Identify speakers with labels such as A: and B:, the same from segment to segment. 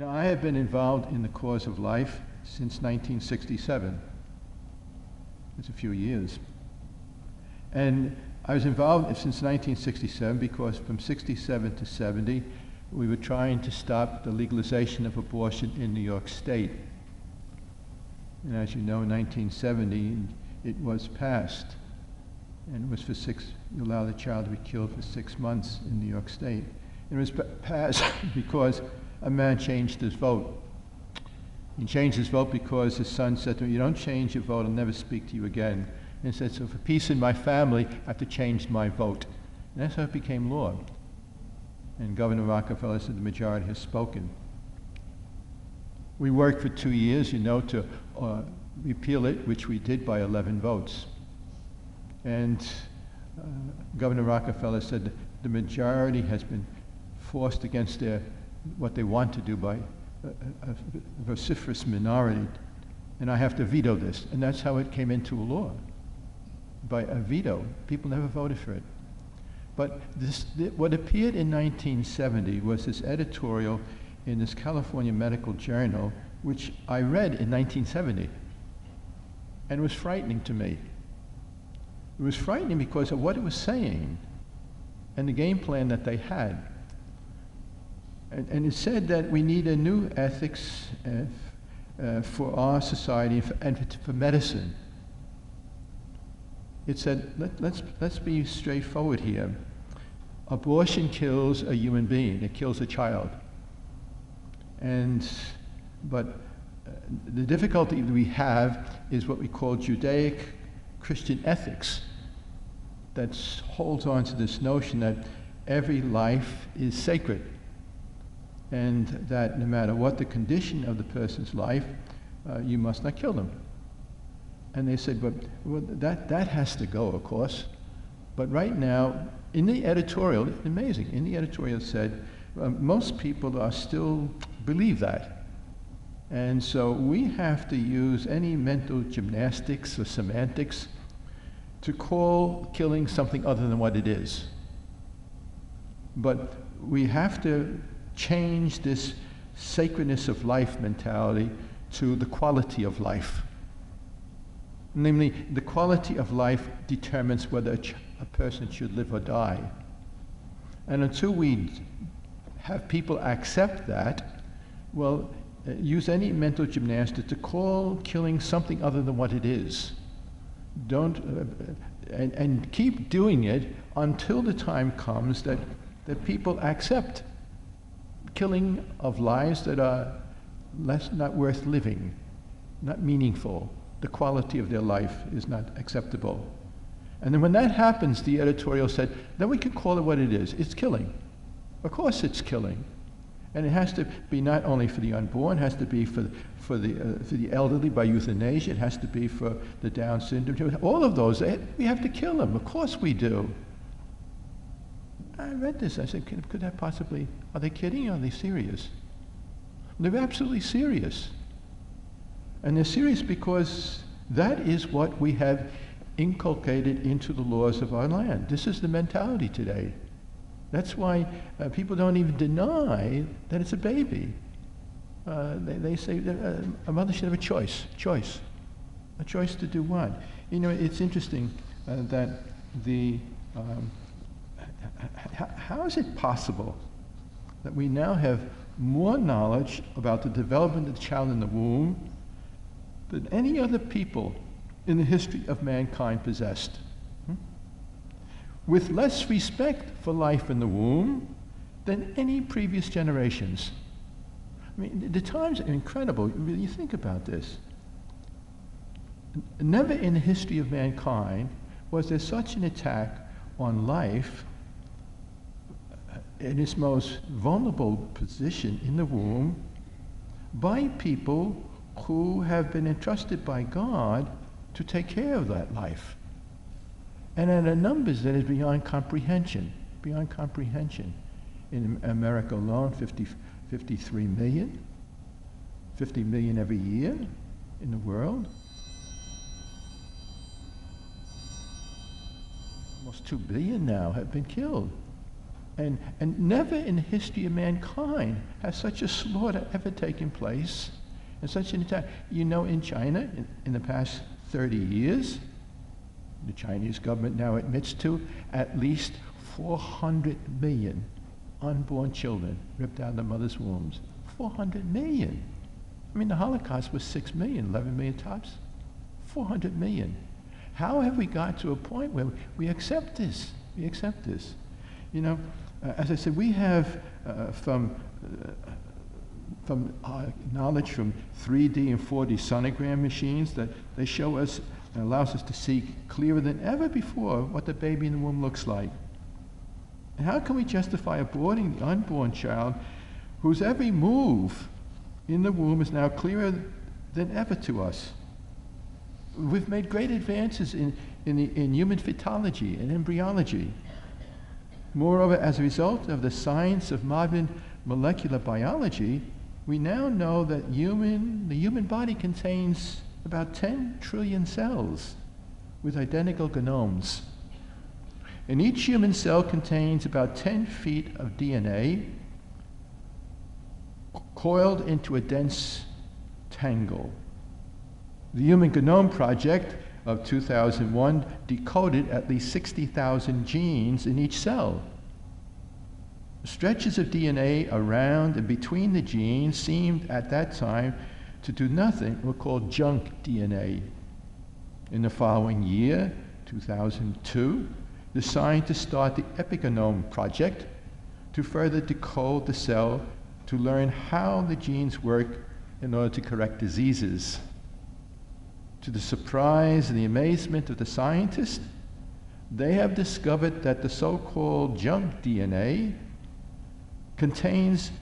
A: Now, I have been involved in the cause of life since 1967. It's a few years. And I was involved since 1967 because from 67 to 70, we were trying to stop the legalization of abortion in New York State. And as you know, in 1970, it was passed. And it was for you allow the child to be killed for 6 months in New York State. And it was passed because a man changed his vote. He changed his vote because his son said to him, "You don't change your vote, I'll never speak to you again." And he said, "So for peace in my family, I have to change my vote." And that's how it became law. And Governor Rockefeller said the majority has spoken. We worked for 2 years, to repeal it, which we did by 11 votes. And Governor Rockefeller said that the majority has been forced against what they want to do by a vociferous minority, and I have to veto this. And that's how it came into law, by a veto. People never voted for it. But what appeared in 1970 was this editorial in this California Medical Journal, which I read in 1970, and it was frightening to me. It was frightening because of what it was saying and the game plan that they had. And it said that we need a new ethics for our society and for medicine. It said, let's be straightforward here. Abortion kills a human being. It kills a child. But the difficulty that we have is what we call Judaic Christian ethics that holds on to this notion that every life is sacred, and that no matter what the condition of the person's life, you must not kill them. And they said, but that has to go, of course. But right now, in the editorial, amazing, in the editorial it said, most people are still believe that. And so we have to use any mental gymnastics or semantics to call killing something other than what it is. But we have to change this sacredness of life mentality to the quality of life. Namely, the quality of life determines whether a person should live or die. And until we have people accept that, well, use any mental gymnastics to call killing something other than what it is. And keep doing it until the time comes that people accept killing of lives that are not worth living, not meaningful. The quality of their life is not acceptable. And then when that happens, the editorial said, then we can call it what it is. It's killing. Of course it's killing. And it has to be not only for the unborn, it has to be for the elderly by euthanasia, it has to be for the Down syndrome. All of those, we have to kill them. Of course we do. I read this, I said, could that possibly, are they kidding or are they serious? They're absolutely serious. And they're serious because that is what we have inculcated into the laws of our land. This is the mentality today. That's why people don't even deny that it's a baby. They say that a mother should have a choice. A choice to do what? It's interesting that how is it possible that we now have more knowledge about the development of the child in the womb than any other people in the history of mankind possessed? With less respect for life in the womb than any previous generations. I mean, the times are incredible. You think about this. Never in the history of mankind was there such an attack on life in its most vulnerable position in the womb by people who have been entrusted by God to take care of that life. And at a numbers that is beyond comprehension. In America alone, 53 million, 50 million every year in the world. Almost 2 billion now have been killed. And never in the history of mankind has such a slaughter ever taken place in such an attack. You know, in China, in the past 30 years, the Chinese government now admits to at least 400 million unborn children ripped out of their mother's wombs. 400 million. I mean, the Holocaust was 6 million, 11 million tops. 400 million. How have we got to a point where we accept this? We accept this. You know, as I said, we have from knowledge from 3D and 4D sonogram machines that they show us and allows us to see clearer than ever before what the baby in the womb looks like. And how can we justify aborting the unborn child whose every move in the womb is now clearer than ever to us? We've made great advances in human phytology and embryology. Moreover, as a result of the science of modern molecular biology, we now know that the human body contains about 10 trillion cells with identical genomes. And each human cell contains about 10 feet of DNA coiled into a dense tangle. The Human Genome Project of 2001 decoded at least 60,000 genes in each cell. Stretches of DNA around and between the genes seemed at that time to do nothing, were called junk DNA. In the following year, 2002, the scientists started the Epigenome Project to further decode the cell to learn how the genes work in order to correct diseases. To the surprise and the amazement of the scientists, they have discovered that the so-called junk DNA contains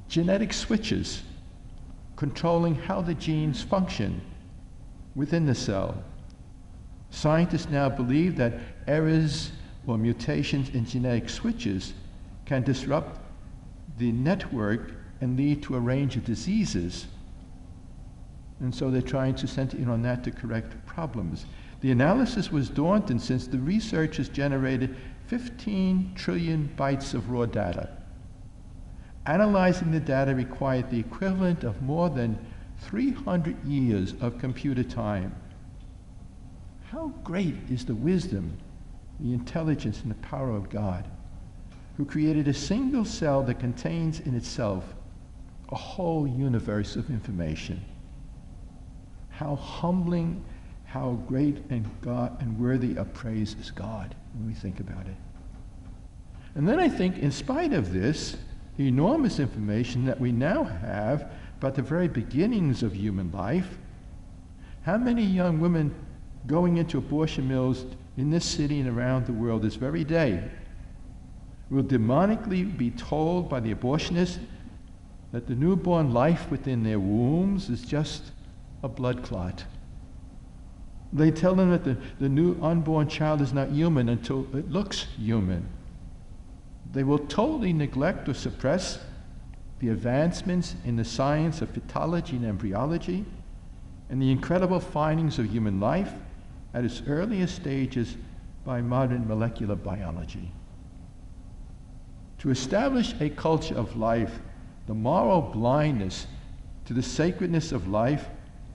A: genetic switches controlling how the genes function within the cell. Scientists now believe that errors or mutations in genetic switches can disrupt the network and lead to a range of diseases. And so they're trying to center in on that to correct problems. The analysis was daunting since the researchers generated 15 trillion bytes of raw data. Analyzing the data required the equivalent of more than 300 years of computer time. How great is the wisdom, the intelligence, and the power of God, who created a single cell that contains in itself a whole universe of information. How humbling, how great and God and worthy of praise is God when we think about it. And then I think, in spite of this enormous information that we now have about the very beginnings of human life, how many young women going into abortion mills in this city and around the world this very day will demonically be told by the abortionist that the newborn life within their wombs is just a blood clot. They tell them that the new unborn child is not human until it looks human. They will totally neglect or suppress the advancements in the science of phytology and embryology and the incredible findings of human life at its earliest stages by modern molecular biology. To establish a culture of life, the moral blindness to the sacredness of life,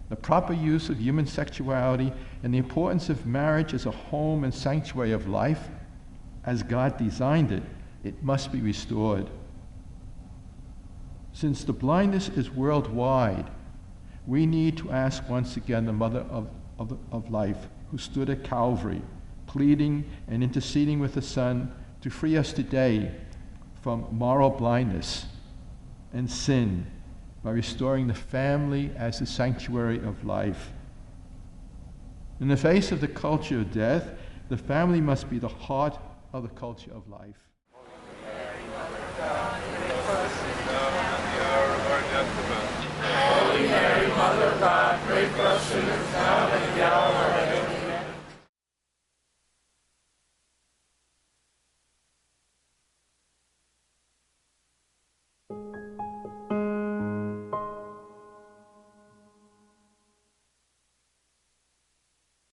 A: the proper use of human sexuality, and the importance of marriage as a home and sanctuary of life, as God designed it, it must be restored. Since the blindness is worldwide, we need to ask once again the Mother of Life, who stood at Calvary, pleading and interceding with the Son to free us today from moral blindness and sin by restoring the family as the sanctuary of life. In the face of the culture of death, the family must be the heart of the culture of life.
B: Holy Mary, Mother of God, pray for us sinners now and